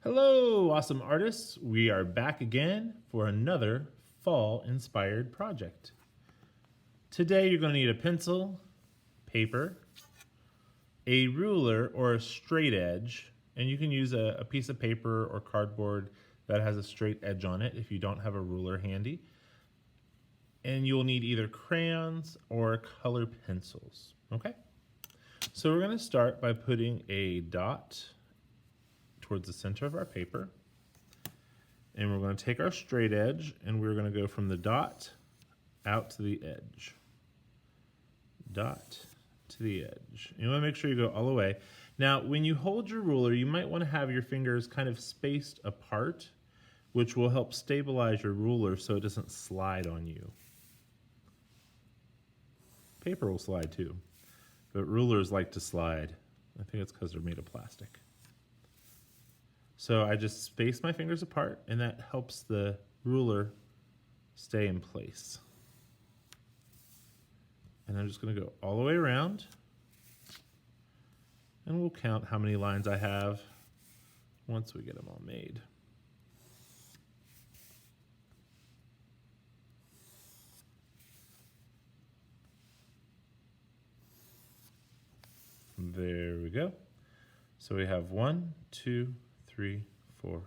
Hello, awesome artists. We are back again for another fall-inspired project. Today you're going to need a pencil, paper, a ruler or a straight edge, and you can use a piece of paper or cardboard that has a straight edge on it if you don't have a ruler handy. And you'll need either crayons or color pencils, okay? So we're going to start by putting a dot towards the center of our paper. And we're going to take our straight edge and we're going to go from the dot out to the edge. Dot to the edge. You want to make sure you go all the way. Now, when you hold your ruler, you might want to have your fingers kind of spaced apart, which will help stabilize your ruler so it doesn't slide on you. Paper will slide too, but rulers like to slide. I think it's because they're made of plastic. So I just space my fingers apart, and that helps the ruler stay in place. And I'm just going to go all the way around, and we'll count how many lines I have once we get them all made. There we go. So we have 1, 2, 3, 4,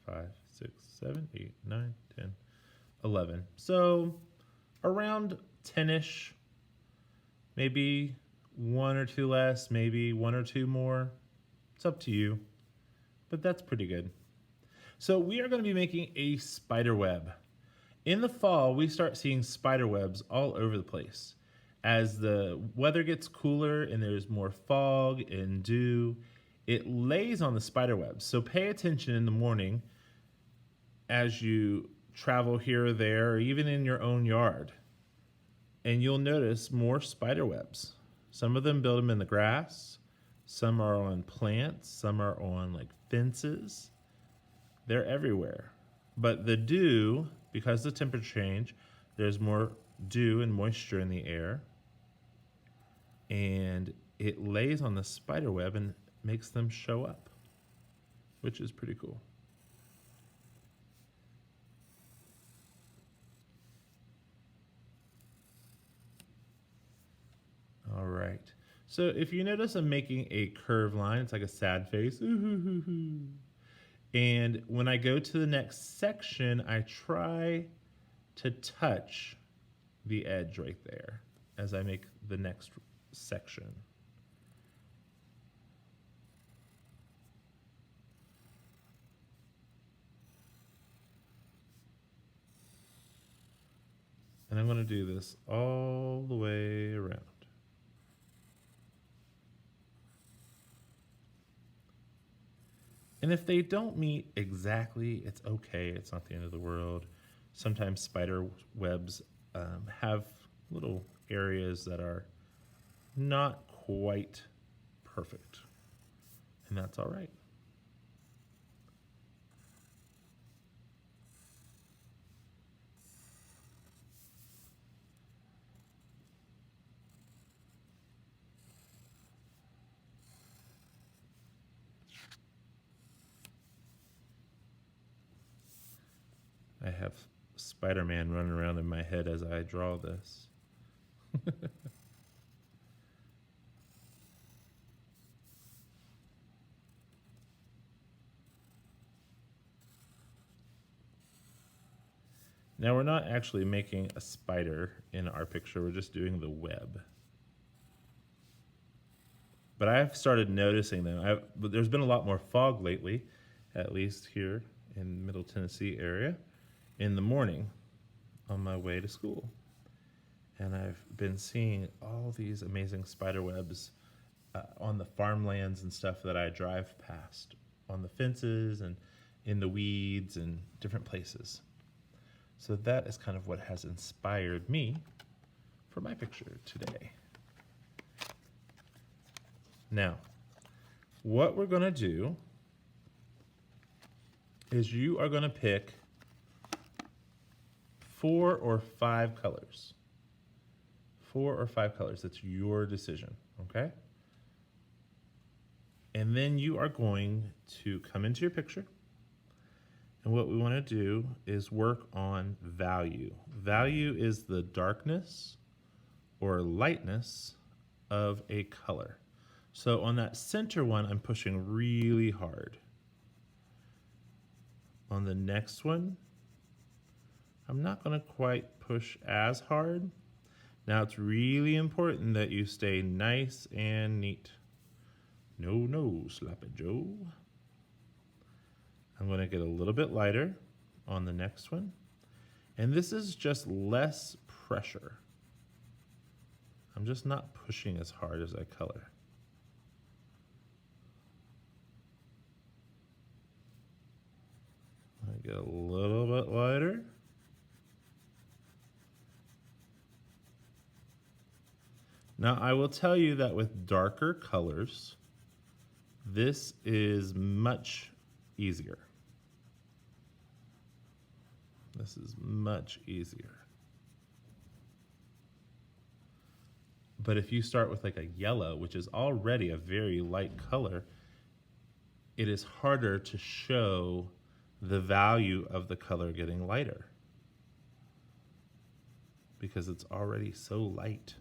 5, 6, 7, 8, 9, 10, 11. So around 10-ish, maybe 1 or 2 less, maybe 1 or 2 more. It's up to you, but that's pretty good. So we are going to be making a spider web. In the fall, we start seeing spider webs all over the place. As the weather gets cooler and there's more fog and dew, it lays on the spider webs. So pay attention in the morning as you travel here or there, or even in your own yard. And you'll notice more spider webs. Some of them build them in the grass. Some are on plants. Some are on like fences. They're everywhere. But the dew, because of the temperature change, there's more dew and moisture in the air. And it lays on the spider web and makes them show up, which is pretty cool. All right. So if you notice, I'm making a curved line. It's like a sad face. And when I go to the next section, I try to touch the edge right there as I make the next section. And I'm going to do this all the way around. And if they don't meet exactly, it's okay. It's not the end of the world. Sometimes spider webs have little areas that are not quite perfect, and that's all right. I have Spider-Man running around in my head as I draw this. Now we're not actually making a spider in our picture, we're just doing the web. But I've started noticing that there's been a lot more fog lately, at least here in Middle Tennessee area, in the morning on my way to school. And I've been seeing all these amazing spider webs on the farmlands and stuff that I drive past, on the fences and in the weeds and different places. So that is kind of what has inspired me for my picture today. Now, what we're going to do is you are going to pick 4 or 5 colors. 4 or 5 colors. That's your decision, okay? And then you are going to come into your picture And what we want to do is work on value. Value is the darkness or lightness of a color. So on that center one, I'm pushing really hard. On the next one, I'm not going to quite push as hard. Now it's really important that you stay nice and neat. No, Sloppy Joe. I'm going to get a little bit lighter on the next one. And this is just less pressure. I'm just not pushing as hard as I color. I get a little bit lighter. Now I will tell you that with darker colors, this is much easier. This is much easier. But if you start with like a yellow, which is already a very light color, it is harder to show the value of the color getting lighter because it's already so light.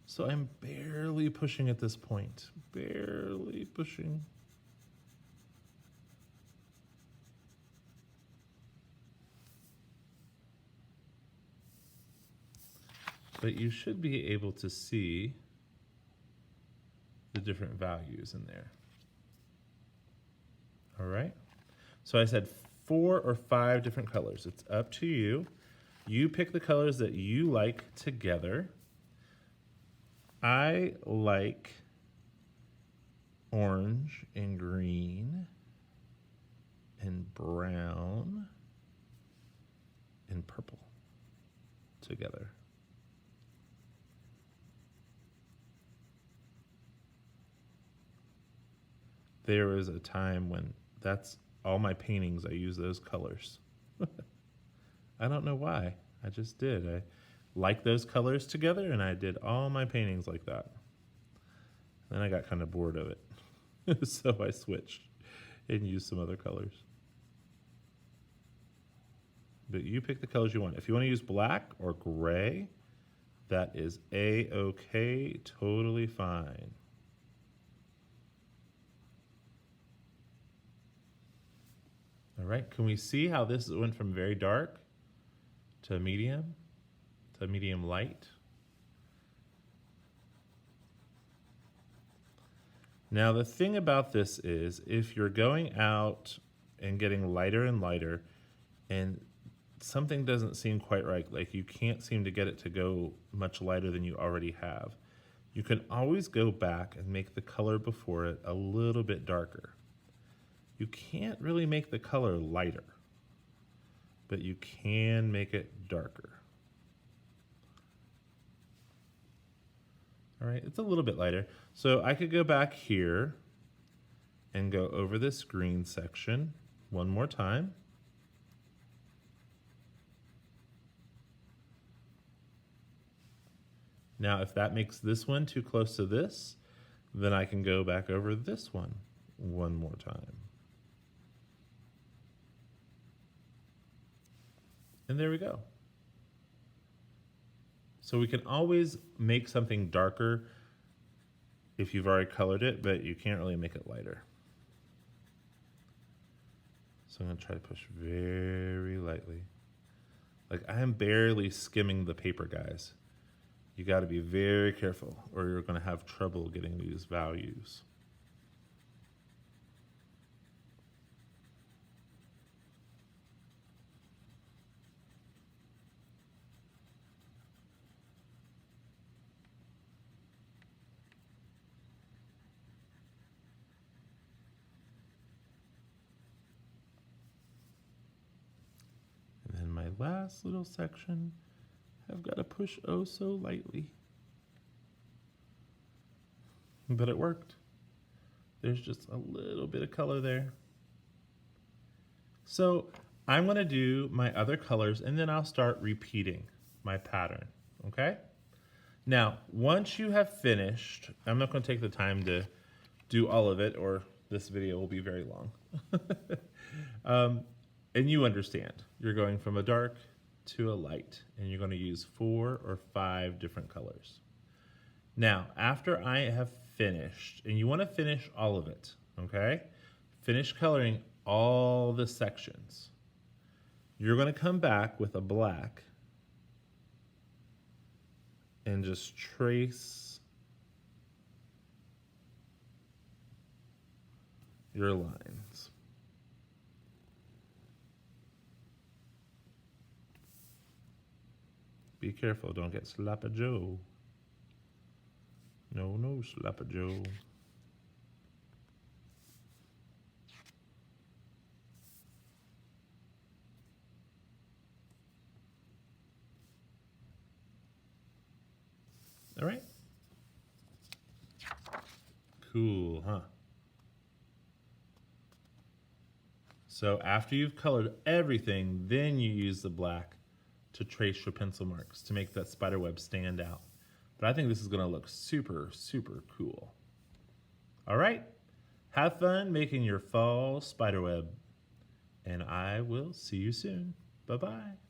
So I'm barely pushing at this point, barely pushing. But you should be able to see the different values in there. All right. So I said 4 or 5 different colors. It's up to you. You pick the colors that you like together. I like orange and green and brown and purple together. There was a time when that's all my paintings, I use those colors. I don't know why, I just did. I like those colors together and I did all my paintings like that. Then I got kind of bored of it. So I switched and used some other colors. But you pick the colors you want. If you want to use black or gray, that is A-okay, totally fine. All right, can we see how this went from very dark to medium light? Now the thing about this is if you're going out and getting lighter and lighter and something doesn't seem quite right, like you can't seem to get it to go much lighter than you already have, you can always go back and make the color before it a little bit darker. You can't really make the color lighter, but you can make it darker. All right, it's a little bit lighter. So I could go back here and go over this green section one more time. Now, if that makes this one too close to this, then I can go back over this one more time. And there we go. So we can always make something darker if you've already colored it, but you can't really make it lighter. So I'm gonna try to push very lightly. Like I am barely skimming the paper, guys. You gotta be very careful or you're gonna have trouble getting these values. Last little section, I've got to push oh so lightly. But it worked. There's just a little bit of color there. So I'm going to do my other colors and then I'll start repeating my pattern, okay? Now, once you have finished, I'm not going to take the time to do all of it or this video will be very long. And you understand, you're going from a dark to a light, and you're going to use 4 or 5 different colors. Now, after I have finished, and you want to finish all of it, okay? Finish coloring all the sections. You're going to come back with a black and just trace your lines. Be careful, don't get Sloppy Joe. No, no, Sloppy Joe. All right. Cool, huh? So after you've colored everything, then you use the black to trace your pencil marks to make that spider web stand out. But I think this is gonna look super, super cool. All right, have fun making your fall spider web, and I will see you soon. Bye-bye.